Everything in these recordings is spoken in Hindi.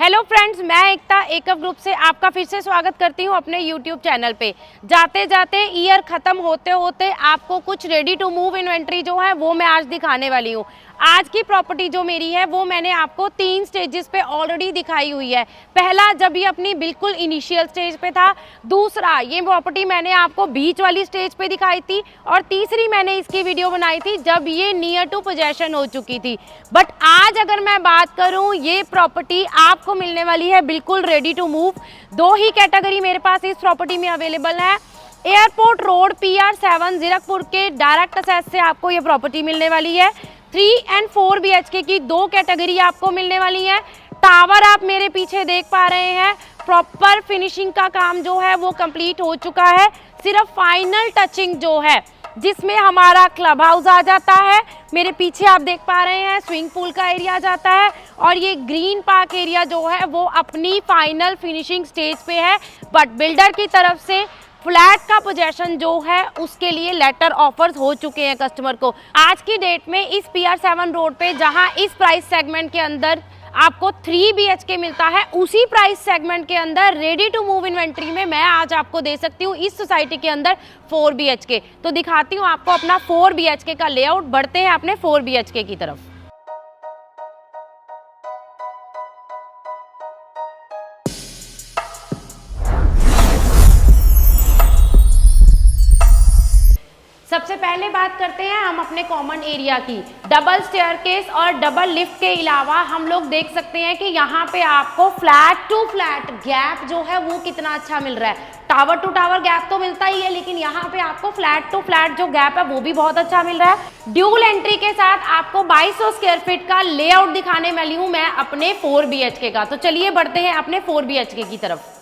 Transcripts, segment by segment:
हेलो फ्रेंड्स, मैं एकता एकअप ग्रुप से आपका फिर से स्वागत करती हूं अपने यूट्यूब चैनल पे। जाते जाते ईयर ख़त्म होते होते आपको कुछ रेडी टू मूव इन्वेंट्री जो है वो मैं आज दिखाने वाली हूं। आज की प्रॉपर्टी जो मेरी है वो मैंने आपको 3 स्टेजेस पे ऑलरेडी दिखाई हुई है। पहला जब ये अपनी बिल्कुल इनिशियल स्टेज पे था, दूसरा ये प्रॉपर्टी मैंने आपको बीच वाली स्टेज पे दिखाई थी, और तीसरी मैंने इसकी वीडियो बनाई थी जब ये नियर टू पोजेशन हो चुकी थी। बट आज अगर मैं बात करूं, ये प्रॉपर्टी आपको मिलने वाली है बिल्कुल रेडी टू मूव। 2 ही कैटेगरी मेरे पास इस प्रॉपर्टी में अवेलेबल है। एयरपोर्ट रोड PR7 जीरकपुर के डायरेक्ट असेस से आपको ये प्रॉपर्टी मिलने वाली है। 3 और 4 BHK की 2 कैटेगरी आपको मिलने वाली है। टावर आप मेरे पीछे देख पा रहे हैं, प्रॉपर फिनिशिंग का काम जो है वो कंप्लीट हो चुका है। सिर्फ फाइनल टचिंग जो है जिसमें हमारा क्लब हाउस आ जाता है, मेरे पीछे आप देख पा रहे हैं स्विमिंग पूल का एरिया आ जाता है, और ये ग्रीन पार्क एरिया जो है वो अपनी फाइनल फिनिशिंग स्टेज पे है। बट बिल्डर की तरफ से फ्लैट का पोजेशन जो है उसके लिए लेटर ऑफर्स हो चुके हैं कस्टमर को। आज की डेट में इस PR7 रोड पे जहां इस प्राइस सेगमेंट के अंदर आपको 3 BHK मिलता है, उसी प्राइस सेगमेंट के अंदर रेडी टू मूव इन्वेंट्री में मैं आज आपको दे सकती हूँ इस सोसाइटी के अंदर 4 BHK। तो दिखाती हूँ आपको अपना 4 BHK का लेआउट। बढ़ते हैं अपने 4 BHK की तरफ। सबसे पहले बात करते हैं हम अपने कॉमन एरिया की। डबल स्टेयरकेस और डबल लिफ्ट के अलावा हम लोग देख सकते हैं कि यहाँ पे आपको फ्लैट टू फ्लैट गैप जो है वो कितना अच्छा मिल रहा है। टावर टू टावर गैप तो मिलता ही है, लेकिन यहाँ पे आपको फ्लैट टू फ्लैट जो गैप है वो भी बहुत अच्छा मिल रहा है। ड्यूल एंट्री के साथ आपको 2200 स्क्वायर फीट का लेआउट दिखाने वाली हूँ मैं अपने 4 BHK का। तो चलिए बढ़ते हैं अपने 4 BHK की तरफ।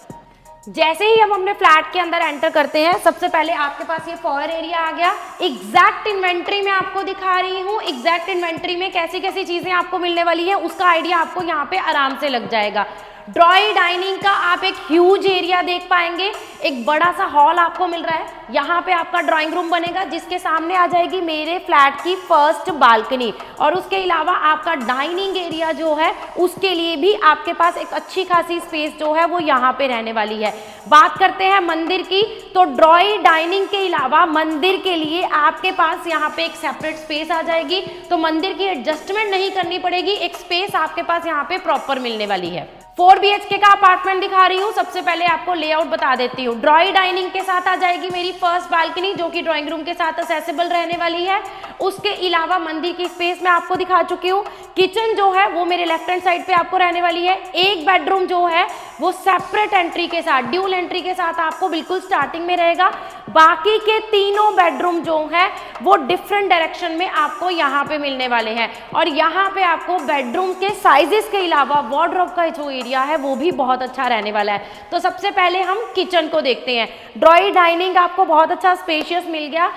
जैसे ही हम अपने फ्लैट के अंदर एंटर करते हैं, सबसे पहले आपके पास ये फॉयर एरिया आ गया। एग्जैक्ट इन्वेंट्री में आपको दिखा रही हूँ, एग्जैक्ट इन्वेंट्री में कैसी कैसी चीजें आपको मिलने वाली है उसका आइडिया आपको यहाँ पे आराम से लग जाएगा। ड्रॉई डाइनिंग का आप एक ह्यूज एरिया देख पाएंगे, एक बड़ा सा हॉल आपको मिल रहा है। यहाँ पे आपका ड्राइंग रूम बनेगा जिसके सामने आ जाएगी मेरे फ्लैट की फर्स्ट बालकनी, और उसके अलावा आपका डाइनिंग एरिया जो है उसके लिए भी आपके पास एक अच्छी खासी स्पेस जो है वो यहाँ पे रहने वाली है। बात करते हैं मंदिर की, तो ड्रॉई डाइनिंग के अलावा मंदिर के लिए आपके पास यहाँ पे एक सेपरेट स्पेस आ जाएगी, तो मंदिर की एडजस्टमेंट नहीं करनी पड़ेगी, एक स्पेस आपके पास यहाँ पे प्रॉपर मिलने वाली है। 4 BHK का अपार्टमेंट दिखा रही हूँ। सबसे पहले आपको लेआउट बता देती हूँ। ड्रॉई डाइनिंग के साथ आ जाएगी मेरी फर्स्ट बालकनी जो कि ड्राइंग रूम के साथ असेसिबल रहने वाली है। उसके अलावा मंदिर की स्पेस में आपको दिखा चुकी हूँ। किचन जो है वो मेरे लेफ्ट हैंड साइड पे आपको रहने वाली है। एक बेडरूम जो है वो सेपरेट एंट्री के साथ, ड्यूल एंट्री के साथ आपको बिल्कुल स्टार्टिंग में रहेगा। बाकी के तीनों बेडरूम जो है वो डिफरेंट डायरेक्शन में आपको यहाँ पे मिलने वाले हैं, और यहाँ पे आपको बेडरूम के साइजेस के अलावा वार्डरोब का जो एरिया है वो भी बहुत अच्छा रहने वाला है। तो सबसे पहले हम किचन को देखते हैं। ड्रॉई डाइनिंग आपको बहुत अच्छा स्पेशियस मिल गया।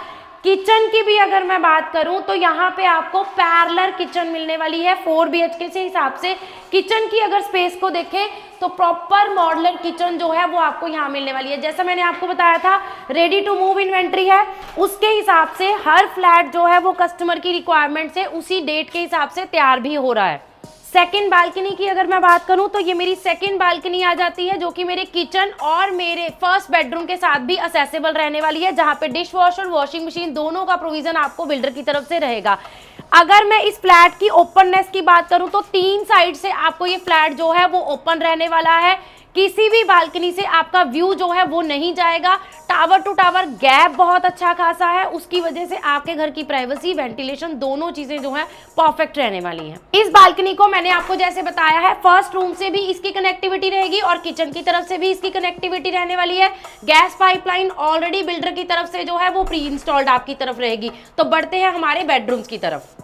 किचन की भी अगर मैं बात करूं तो यहाँ पे आपको पैरेलल किचन मिलने वाली है 4 BHK से हिसाब से। किचन की अगर स्पेस को देखें तो प्रॉपर मॉडलर किचन जो है वो आपको यहाँ मिलने वाली है। जैसा मैंने आपको बताया था रेडी टू मूव इन्वेंट्री है, उसके हिसाब से हर फ्लैट जो है वो कस्टमर की रिक्वायरमेंट से उसी डेट के हिसाब से तैयार भी हो रहा है। सेकंड बालकनी की अगर मैं बात करूं तो ये मेरी सेकंड बालकनी आ जाती है जो कि मेरे किचन और मेरे फर्स्ट बेडरूम के साथ भी असेसिबल रहने वाली है, जहां पे डिश वॉश और वॉशिंग मशीन दोनों का प्रोविजन आपको बिल्डर की तरफ से रहेगा। अगर मैं इस फ्लैट की ओपननेस की बात करूं तो 3 साइड से आपको ये फ्लैट जो है वो ओपन रहने वाला है। किसी भी बालकनी से आपका व्यू जो है वो नहीं जाएगा। टावर टू टावर गैप बहुत अच्छा खासा है, उसकी वजह से आपके घर की प्राइवेसी, वेंटिलेशन दोनों चीजें जो है परफेक्ट रहने वाली हैं। इस बालकनी को मैंने आपको जैसे बताया है, फर्स्ट रूम से भी इसकी कनेक्टिविटी रहेगी और किचन की तरफ से भी इसकी कनेक्टिविटी रहने वाली है। गैस पाइपलाइन ऑलरेडी बिल्डर की तरफ से जो है वो प्री इंस्टॉल्ड आपकी तरफ रहेगी। तो बढ़ते हैं हमारे बेडरूम्स की तरफ।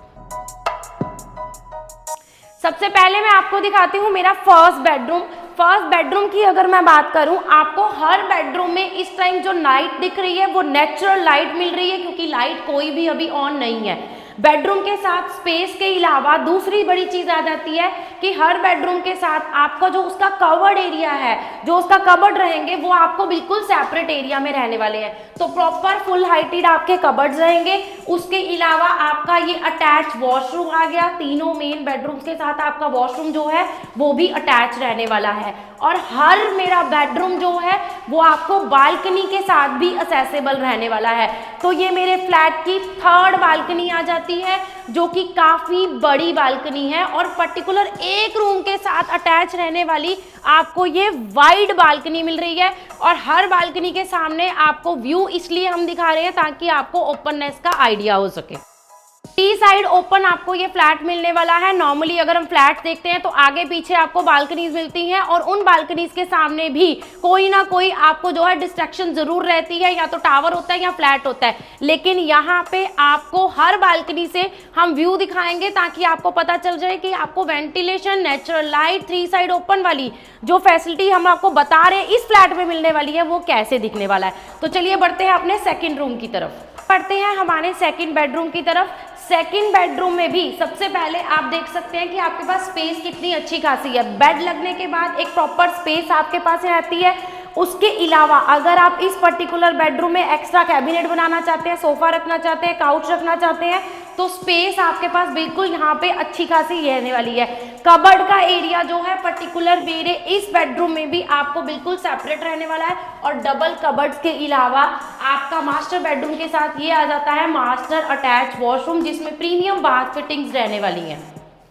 सबसे पहले मैं आपको दिखाती हूँ मेरा फर्स्ट बेडरूम। फर्स्ट बेडरूम की अगर मैं बात करूं, आपको हर बेडरूम में इस टाइम जो लाइट दिख रही है वो नेचुरल लाइट मिल रही है, क्योंकि लाइट कोई भी अभी ऑन नहीं है। बेडरूम के साथ स्पेस के अलावा दूसरी बड़ी चीज आ जाती है कि हर बेडरूम के साथ आपका जो उसका कवर्ड एरिया है, जो उसका कबर्ड रहेंगे वो आपको बिल्कुल सेपरेट एरिया में रहने वाले हैं। तो प्रॉपर फुल हाइटेड आपके कबर्ड्स रहेंगे। उसके अलावा आपका ये अटैच वॉशरूम आ गया, तीनों मेन बेडरूम के साथ आपका वॉशरूम जो है वो भी अटैच रहने वाला है। और हर मेरा बेडरूम जो है वो आपको बालकनी के साथ भी असेसेबल रहने वाला है। तो ये मेरे फ्लैट की थर्ड बालकनी आ जाती है, जो कि काफ़ी बड़ी बालकनी है और पर्टिकुलर एक रूम के साथ अटैच रहने वाली आपको ये वाइड बालकनी मिल रही है। और हर बालकनी के सामने आपको व्यू इसलिए हम दिखा रहे हैं ताकि आपको ओपननेस का आइडिया हो सके। टी साइड ओपन आपको ये फ्लैट मिलने वाला है। नॉर्मली अगर हम फ्लैट देखते हैं तो आगे पीछे आपको बालकनीज मिलती हैं और उन बालकनीज के सामने भी कोई ना कोई आपको जो है डिस्ट्रैक्शन जरूर रहती है, या तो टावर होता है या फ्लैट होता है। लेकिन यहाँ पे आपको हर बालकनी से हम व्यू दिखाएंगे ताकि आपको पता चल जाए कि आपको ventilation, natural light, three side open वाली जो फैसिलिटी हम आपको बता रहे हैं इस फ्लैट में मिलने वाली है वो कैसे दिखने वाला है। तो चलिए बढ़ते हैं अपने सेकेंड रूम की तरफ। बढ़ते हैं हमारे सेकंड बेडरूम की तरफ। सेकंड बेडरूम में भी सबसे पहले आप देख सकते हैं कि आपके पास स्पेस कितनी अच्छी खासी है। बेड लगने के बाद एक प्रॉपर स्पेस आपके पास रहती है। उसके अलावा अगर आप इस पर्टिकुलर बेडरूम में एक्स्ट्रा कैबिनेट बनाना चाहते हैं, सोफा रखना चाहते हैं, काउच रखना चाहते हैं, तो स्पेस आपके पास बिल्कुल यहाँ पे अच्छी खासी रहने वाली है। कबर्ड का एरिया जो है पर्टिकुलर मेरे इस बेडरूम में भी आपको बिल्कुल सेपरेट रहने वाला है। और डबल कबर्ड्स के अलावा आपका मास्टर बेडरूम के साथ ये आ जाता है मास्टर अटैच वॉशरूम, जिसमें प्रीमियम बाथ फिटिंग्स रहने वाली हैं।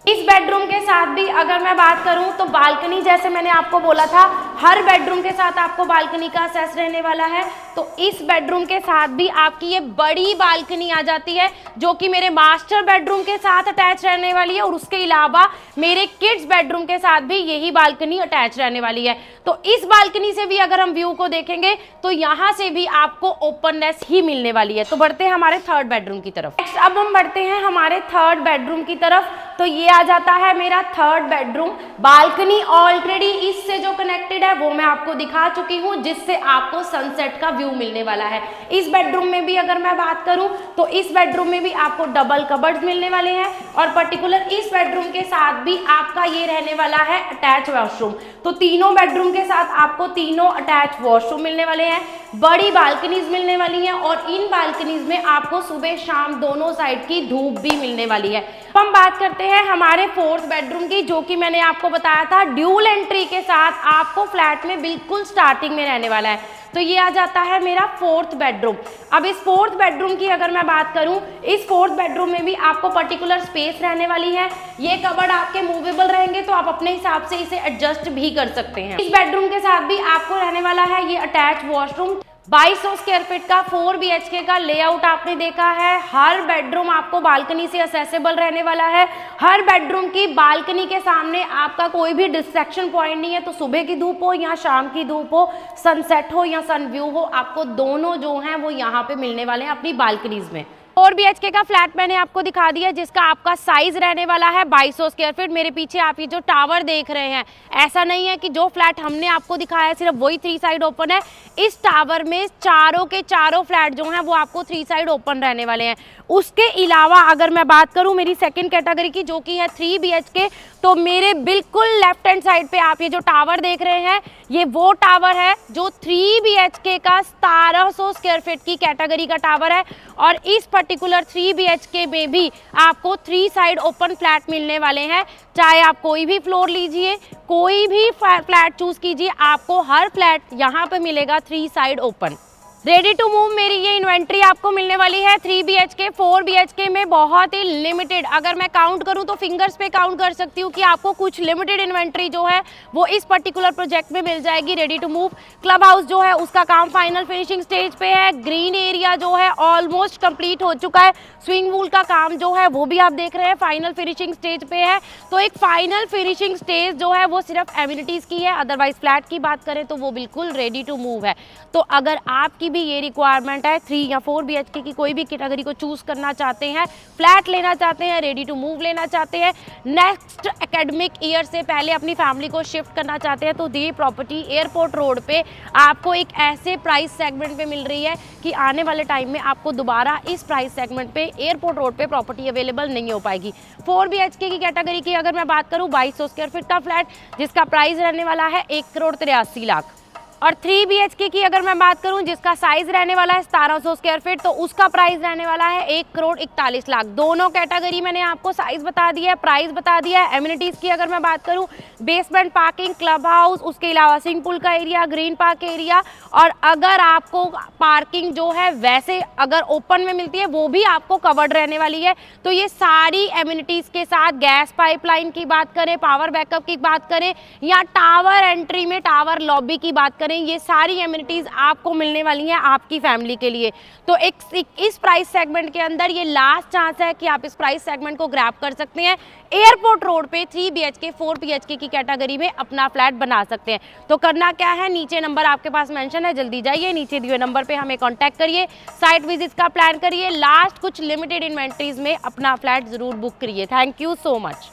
इस बेडरूम के साथ भी अगर मैं बात करूं तो बालकनी, जैसे मैंने आपको बोला था हर बेडरूम के साथ आपको बालकनी का एक्सेस रहने वाला है। तो इस बेडरूम के साथ भी आपकी ये बड़ी बालकनी आ जाती है जो कि मेरे मास्टर बेडरूम के साथ अटैच रहने वाली है। और उसके अलावा मेरे किड्स बेडरूम के साथ भी यही बालकनी अटैच रहने वाली है। तो इस बालकनी से भी अगर हम व्यू को देखेंगे तो यहाँ से भी आपको ओपननेस ही मिलने वाली है। तो बढ़ते हैं हमारे थर्ड बेडरूम की तरफ। नेक्स्ट अब हम बढ़ते हैं हमारे थर्ड बेडरूम की तरफ। तो ये आ जाता है मेरा थर्ड बेडरूम। बालकनी ऑलरेडी इससे जो कनेक्टेड है वो मैं आपको दिखा चुकी हूँ, जिससे आपको सनसेट का व्यू मिलने वाला है। इस बेडरूम में भी अगर मैं बात करूँ तो इस बेडरूम में भी आपको डबल कबर्ड्स मिलने वाले हैं। और पर्टिकुलर इस बेडरूम के साथ भी आपका ये रहने वाला है अटैच वॉशरूम। तो तीनों बेडरूम के साथ आपको तीनों अटैच वॉशरूम मिलने वाले हैं। बड़ी बालकनीज मिलने वाली हैं और इन बालकनीज में आपको सुबह शाम दोनों साइड की धूप भी मिलने वाली है। हम बात करते हैं हमारे फोर्थ बेडरूम की, जो कि मैंने आपको बताया था ड्यूल एंट्री के साथ आपको फ्लैट में बिल्कुल स्टार्टिंग में रहने वाला है। तो ये आ जाता है मेरा फोर्थ बेडरूम। अब इस फोर्थ बेडरूम की अगर मैं बात करूं, इस फोर्थ बेडरूम में भी आपको पर्टिकुलर स्पेस रहने वाली है। ये कबर्ड आपके मूवेबल रहेंगे तो आप अपने हिसाब से इसे एडजस्ट भी कर सकते हैं। इस बेडरूम के साथ भी आपको रहने वाला है ये अटैच वॉशरूम। 2200 स्क्वायर फीट का 4 BHK का लेआउट आपने देखा है। हर बेडरूम आपको बालकनी से असेसेबल रहने वाला है। हर बेडरूम की बालकनी के सामने आपका कोई भी डिस्ट्रैक्शन पॉइंट नहीं है। तो सुबह की धूप हो या शाम की धूप हो, सनसेट हो या सन व्यू हो, आपको दोनों जो हैं वो यहाँ पे मिलने वाले हैं अपनी बालकनीज में। 4 BHK का फ्लैट मैंने आपको दिखा दिया, जिसका आपका साइज रहने वाला है 2200 स्क्वायर फीट। मेरे पीछे आप ये जो टावर देख रहे हैं, ऐसा नहीं है कि जो फ्लैट हमने आपको दिखाया है सिर्फ वही 3 साइड ओपन है। इस टावर में चारों के चारों फ्लैट जो हैं वो आपको 3 साइड ओपन रहने वाले हैं। उसके अलावा अगर मैं बात करूं मेरी सेकंड कैटेगरी की, जो कि है 3 BHK, तो मेरे बिल्कुल लेफ्ट हैंड साइड पे आप ये जो टावर देख रहे हैं ये वो टावर है जो 3 BHK का 1700 स्क्वायर फीट की कैटेगरी का टावर है। और इस पर्टिकुलर 3 BHK में भी आपको 3 साइड ओपन फ्लैट मिलने वाले हैं। चाहे आप कोई भी फ्लोर लीजिए, कोई भी फ्लैट चूज कीजिए, आपको हर फ्लैट यहाँ पे मिलेगा 3 side open. Ready to move मेरी ये इन्वेंट्री आपको मिलने वाली है 3 BHK। 4 BHK में बहुत ही लिमिटेड, अगर मैं काउंट करूं तो फिंगर्स पे काउंट कर सकती हूँ कि आपको कुछ लिमिटेड इन्वेंट्री जो है वो इस पर्टिकुलर प्रोजेक्ट में मिल जाएगी। Ready to move club house जो है उसका काम फाइनल फिनिशिंग स्टेज पे है। ग्रीन एरिया जो है ऑलमोस्ट कंप्लीट हो चुका है। स्विंग वूल का काम जो है वो भी आप देख रहे हैं फाइनल फिनिशिंग स्टेज पे है। तो एक फाइनल फिनिशिंग स्टेज जो है वो सिर्फ एमिनिटीज की है, अदरवाइज फ्लैट की बात करें तो वो बिल्कुल रेडी टू मूव है। तो अगर आपकी भी ये रिक्वायरमेंट है 3 या 4 BHK की कोई भी कैटेगरी को चूज करना चाहते हैं, फ्लैट लेना चाहते हैं, रेडी टू मूव लेना चाहते हैं, नेक्स्ट एकेडमिक ईयर से पहले अपनी फैमिली को शिफ्ट करना चाहते हैं, तो ये प्रॉपर्टी एयरपोर्ट रोड पे आपको एक ऐसे प्राइस सेगमेंट पे मिल रही है कि आने वाले टाइम में आपको दोबारा इस प्राइस सेगमेंट पे एयरपोर्ट रोड पे प्रॉपर्टी अवेलेबल नहीं हो पाएगी। 4 BHK की कैटेगरी की अगर मैं बात करूं 2200 स्क्वायर फीट का फ्लैट, जिसका प्राइस रहने वाला है 1,83,00,000। और 3 BHK की अगर मैं बात करूं जिसका साइज रहने वाला है 1700 स्क्वायर फीट, तो उसका प्राइस रहने वाला है 1,41,00,000। दोनों कैटेगरी मैंने आपको साइज बता दिया है, प्राइस बता दिया है। एमिनिटीज की अगर मैं बात करूं, बेसमेंट पार्किंग, क्लब हाउस, उसके अलावा स्विमिंग पूल का एरिया, ग्रीन पार्क एरिया, और अगर आपको पार्किंग जो है वैसे अगर ओपन में मिलती है वो भी आपको कवर्ड रहने वाली है। तो ये सारी एमिनिटीज के साथ गैस पाइपलाइन की बात करें, पावर बैकअप की बात करें, या टावर एंट्री में टावर लॉबी की बात करें, ये सारी एमिनिटीज आपको मिलने वाली हैं आपकी फैमिली के लिए। तो इस प्राइस सेगमेंट के अंदर ये लास्ट चांस है कि आप इस प्राइस सेगमेंट को ग्रैब कर सकते हैं। एयरपोर्ट रोड पे 3 BHK 4 BHK की कैटेगरी में अपना फ्लैट बना सकते हैं। तो करना क्या है, नीचे नंबर आपके पास मेंशन है, जल्दी जाइए, नीचे दिए नंबर पे हमें कांटेक्ट करिए, साइट विजिट का प्लान करिए, लास्ट कुछ लिमिटेड इन्वेंट्रीज में अपना फ्लैट जरूर बुक करिए। Thank you so much.